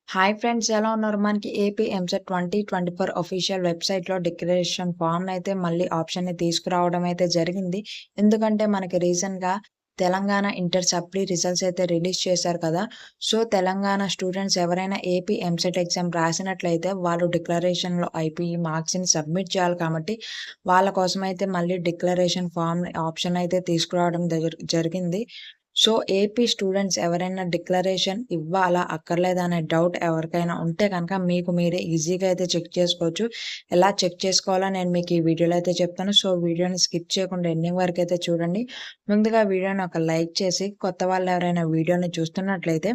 Hi friends, ఎలా ఉన్నారు? మనకి ఏపీ ఎంసెట్ 2024 అఫీషియల్ వెబ్‌సైట్‌లో డిక్లరేషన్ ఫార్మ్‌నయితే మళ్ళీ ఆప్షన్‌ని తీసుకురావడం అయితే జరిగింది. ఎందుకంటే మనకి రీసెంట్‌గా తెలంగాణ ఇంటర్ సప్లీ రిజల్ట్స్ అయితే రిలీజ్ చేశారు కదా! సో, తెలంగాణ స్టూడెంట్స్ ఎవరైనా ఏపీ ఎంసెట్ ఎగ్జామ్ రాసినట్లయితే వాళ్ళు డిక్లరేషన్‌లో ఐపీఈ మార్క్స్‌ని సబ్మిట్ చేయాలి కాబట్టి, వాళ్ళ కోసమైతే మళ్ళీ డిక్లరేషన్ ఫార్మ్ ఆప్షన్ అయితే తీసుకురావడం జరిగింది. సో, ఏపీ స్టూడెంట్స్ ఎవరైనా డిక్లరేషన్ ఇవ్వాలా? అక్కర్లేదా? అనే డౌట్ ఎవరికైనా ఉంటే గనక మీకు మీరే ఈజీగా అయితే చెక్ చేసుకోవచ్చు. ఎలా చెక్ చేసుకోవాలో నేను మీకు ఈ వీడియోలో అయితే చెప్తాను. సో, వీడియోని స్కిప్ చేయకుండా ఎండింగ్ వరకైతే చూడండి. ముందుగా వీడియోని ఒక లైక్ చేసి, కొత్త వాళ్ళు ఎవరైనా వీడియోని చూస్తున్నట్లయితే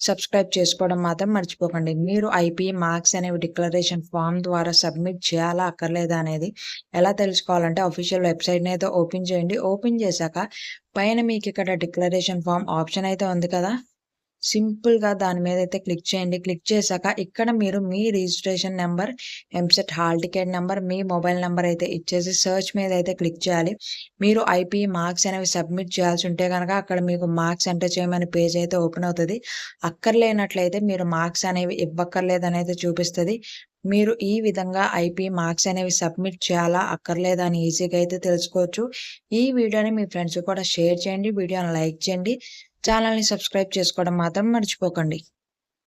సబ్స్క్రైబ్ చేసుకోవడం మాత్రం మర్చిపోకండి. మీరు ఐపీఈ మార్క్స్ అనేవి డిక్లరేషన్ ఫార్మ్ ద్వారా సబ్మిట్ చేయాలా? అక్కర్లేదా? అనేది ఎలా తెలుసుకోవాలంటే అఫీషియల్ వెబ్‌సైట్‌ని అయితే ఓపెన్ చేయండి. ఓపెన్ చేశాక పైన మీకిక్కడ డిక్లరేషన్ ఫార్మ్ ఆప్షన్ అయితే ఉంది కదా! సింపుల్‌గా దాని మీదైతే క్లిక్ చేయండి. క్లిక్ చేశాక ఇక్కడ మీరు మీ registration number, EAMCET hall ticket number, మీ మొబైల్ నంబర్ అయితే ఇచ్చేసి సెర్చ్ మీద అయితే క్లిక్ చేయాలి. మీరు ఐపీఈ మార్క్స్ అనేవి సబ్మిట్ చేయాల్సి ఉంటే గనక అక్కడ మీకు మార్క్స్ ఎంటర్ చేయమని పేజ్ అయితే ఓపెన్ అవుతది. అక్కర్లేనట్లయితే మీరు మార్క్స్ అనేవి ఇవ్వక్కర్లేదనైతే చూపిస్తది. మీరు ఈ విధంగా ఐపీఈ మార్క్స్ అనేవి సబ్మిట్ చేయాలా? అక్కర్లేదా? అని ఈజీగా అయితే తెలుసుకోవచ్చు. ఈ వీడియోని మీ ఫ్రెండ్స్‌కి కూడా షేర్ చేయండి. వీడియోని లైక్ చేయండి. ఛానల్‌ని సబ్స్క్రైబ్ చేసుకోవడం మాత్రం మర్చిపోకండి.